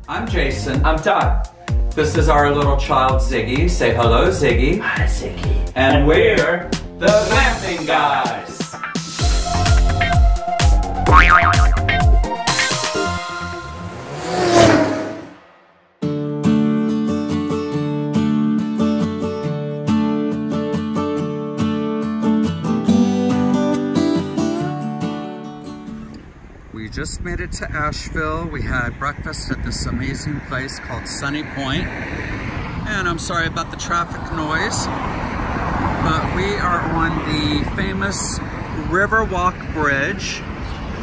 I'm Jason. I'm Todd. This is our little child Ziggy. Say hello, Ziggy. Hi, Ziggy. And we're the Glamping Guys. We just made it to Asheville. We had breakfast at this amazing place called Sunny Point. And I'm sorry about the traffic noise, but we are on the famous Riverwalk Bridge.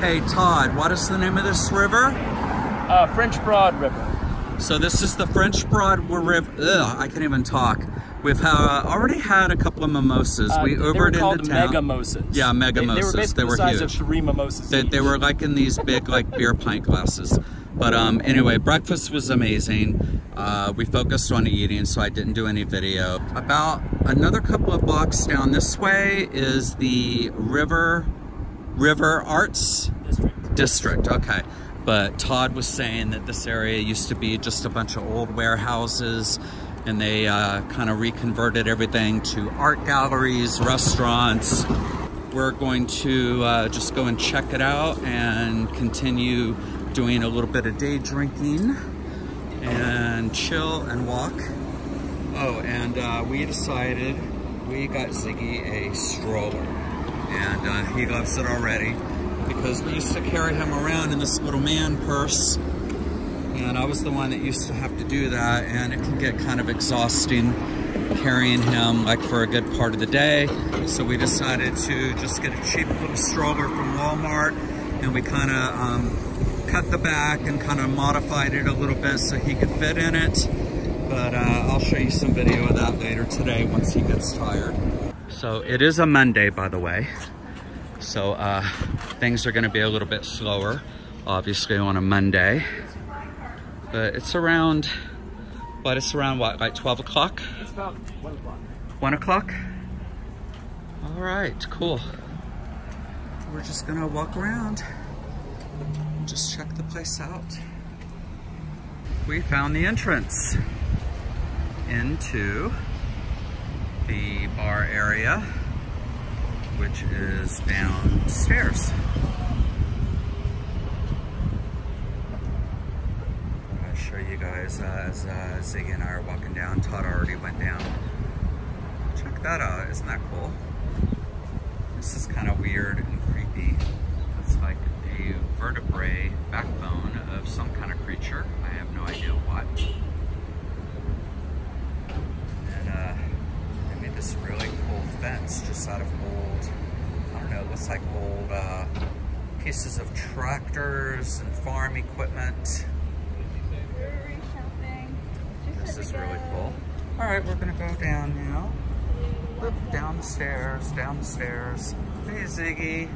Hey Todd, what is the name of this river? French Broad River. So this is the French Broad River. Ugh, I can't even talk. We've already had a couple of mimosas. We Ubered into town. Megamosas. Yeah, megamosas. They were basically the size of 3 mimosas. They were like in these big like beer pint glasses. But anyway, breakfast was amazing. We focused on eating, so I didn't do any video. About another couple of blocks down this way is the River Arts District. Okay. But Todd was saying that this area used to be just a bunch of old warehouses, and they kind of reconverted everything to art galleries, restaurants. We're going to just go and check it out and continue doing a little bit of day drinking and chill and walk. Oh, and we decided we got Ziggy a stroller, and he loves it already because we used to carry him around in this little man purse. And I was the one that used to have to do that, and it can get kind of exhausting carrying him like for a good part of the day. So we decided to just get a cheap little stroller from Walmart, and we kind of cut the back and kind of modified it a little bit so he could fit in it. But I'll show you some video of that later today once he gets tired. So it is a Monday, by the way. So things are gonna be a little bit slower, obviously on a Monday. But it's around, what, like 12 o'clock? It's about 1 o'clock. 1 o'clock? All right, cool. We're just gonna walk around and just check the place out. We found the entrance into the bar area, which is downstairs. Show you guys as Ziggy and I are walking down. Todd already went down. Check that out, isn't that cool? This is kind of weird and creepy. It's like a vertebrae backbone of some kind of creature. I have no idea what. And they made this really cool fence just out of old, I don't know, it looks like old pieces of tractors and farm equipment. This is really cool. All right, we're gonna go down now. Look, down the stairs, down the stairs. Hey, Ziggy.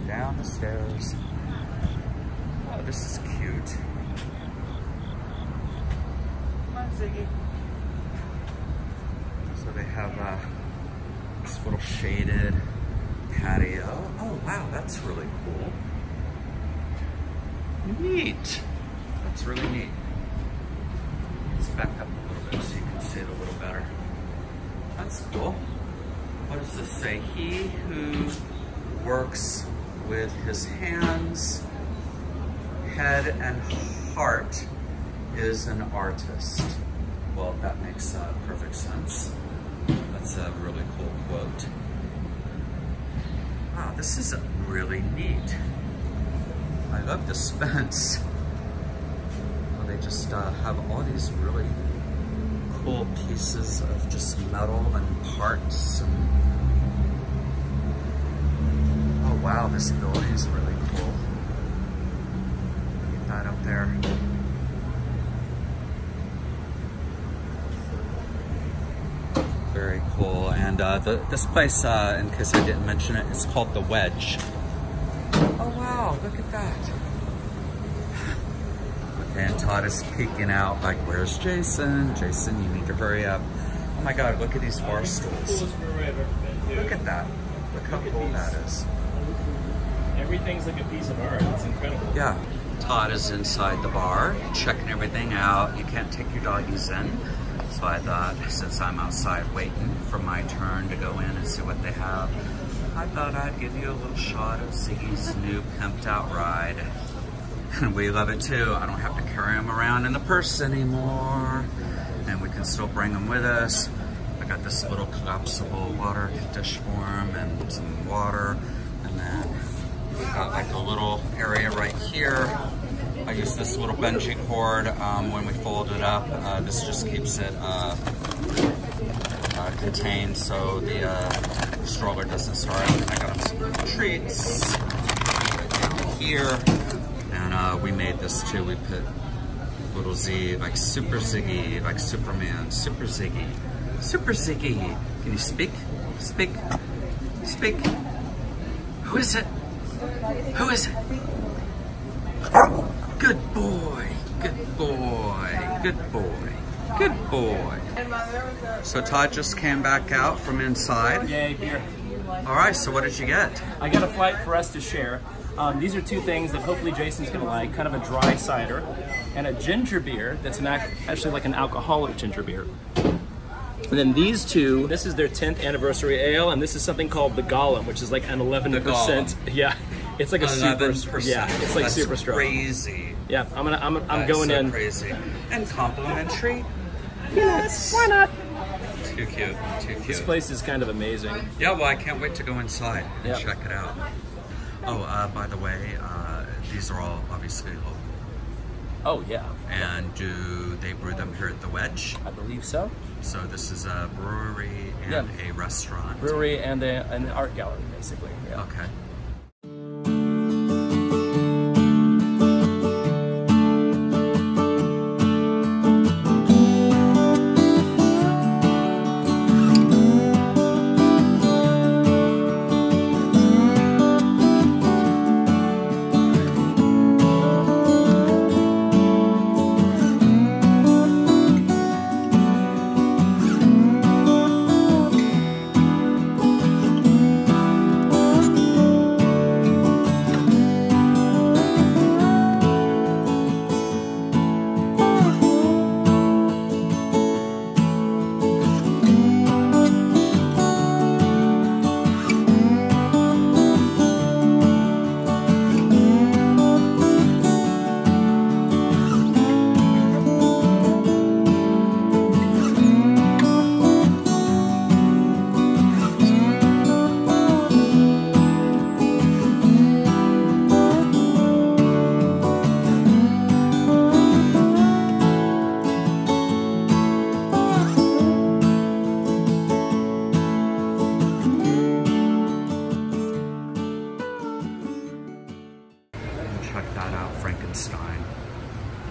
Down the stairs. Oh, this is cute. Come on, Ziggy. So they have this little shaded patio. Oh, wow, that's really cool. Neat. That's really neat. Back up a little bit so you can see it a little better. That's cool. What does this say? He who works with his hands, head, and heart is an artist. Well, that makes perfect sense. That's a really cool quote. Wow, this is really neat. I love this fence. They just have all these really cool pieces of just metal and parts. And oh wow, this building is really cool. Look at that up there. Very cool. And this place, in case I didn't mention it, it's called the Wedge. Oh wow, look at that. And Todd is peeking out like, where's Jason? Jason, you need to hurry up. Oh my God, look at these bar stools. Look at that. Look how cool that is. Everything's like a piece of art. It's incredible. Yeah. Todd is inside the bar, checking everything out. You can't take your doggies in. So I thought, since I'm outside waiting for my turn to go in and see what they have, I thought I'd give you a little shot of Ziggy's new pimped out ride. And we love it too. I don't have to carry him around in the purse anymore. And we can still bring him with us. I got this little collapsible water dish for him and some water. And then we've got like a little area right here. I use this little bungee cord when we fold it up. This just keeps it contained so the stroller doesn't start. I got some little treats down here. And we made this too. We put little Z, like Super Ziggy, like Superman, Super Ziggy. Super Ziggy. Can you speak? Speak. Speak. Who is it? Who is it? Good boy. Good boy. Good boy. Good boy. So Todd just came back out from inside. Yay, beer. All right, so what did you get? I got a flight for us to share. These are two things that hopefully Jason's gonna like, kind of a dry cider and a ginger beer that's actually like an alcoholic ginger beer. And then these two, this is their 10th anniversary ale, and this is something called the Golem, which is like an 11%. Yeah, it's like a 11%. super. Yeah, it's like That's super strong. Crazy. Yeah, I'm going in. Crazy. And complimentary. Yes, why not? Too cute. Too cute. This place is kind of amazing. Yeah, well, I can't wait to go inside and Yep. check it out. Oh, by the way, these are all obviously local. Oh yeah. And do they brew them here at the Wedge? I believe so. So this is a brewery and a restaurant. Brewery and an art gallery, basically. Yeah. Okay.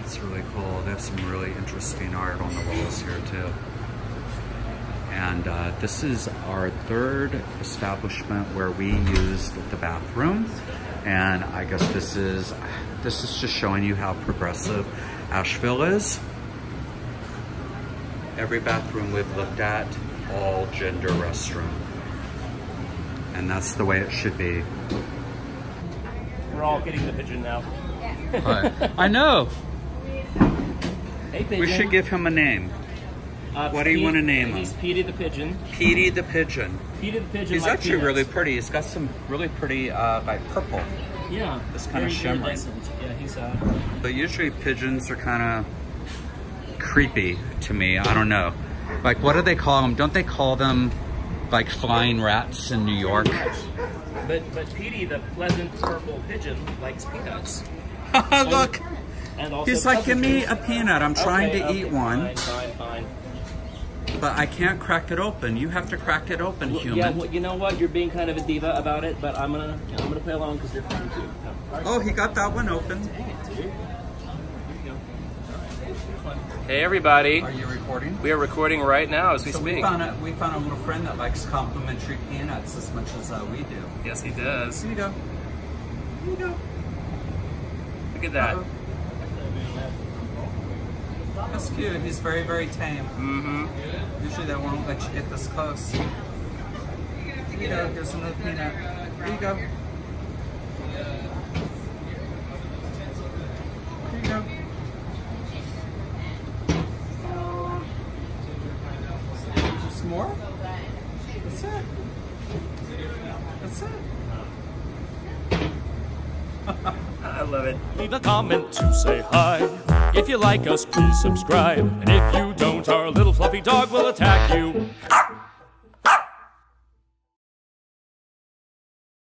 It's really cool. They have some really interesting art on the walls here too. And this is our third establishment where we used the bathroom. And I guess this is just showing you how progressive Asheville is. Every bathroom we've looked at, all gender restroom. And that's the way it should be. We're all getting the pigeon now. I know. Hey, pigeon. We should give him a name. What do you want to name him? He's Petey the Pigeon. Petey the Pigeon. Petey the Pigeon. He's like actually peanuts. really pretty. He's got some really pretty like purple. Yeah. It's kind of shimmering. Yeah, he's But usually pigeons are kind of creepy to me. I don't know. Like, what do they call them? Don't they call them like flying rats in New York? But Petey, the pleasant purple pigeon, likes peanuts. Look, And also he's like, give me pleasantries. a peanut. I'm trying to eat one. Fine. But I can't crack it open. You have to crack it open, human. Yeah, well, you know what? You're being kind of a diva about it, but I'm gonna play along because you're fun too. No. Oh, he got that one open. Dang it, dude. Hey everybody. Are you recording? We are recording right now as we speak. We found a little friend that likes complimentary peanuts as much as we do. Yes, he does. Here you go. Here you go. Look at that. That's cute. He's very, very tame. Mm-hmm. Usually they won't let you get this close. Here you go. Here's another peanut. Here you go. some more? That's it. That's it. I love it. Leave a comment to say hi. If you like us, please subscribe. And if you don't, our little fluffy dog will attack you.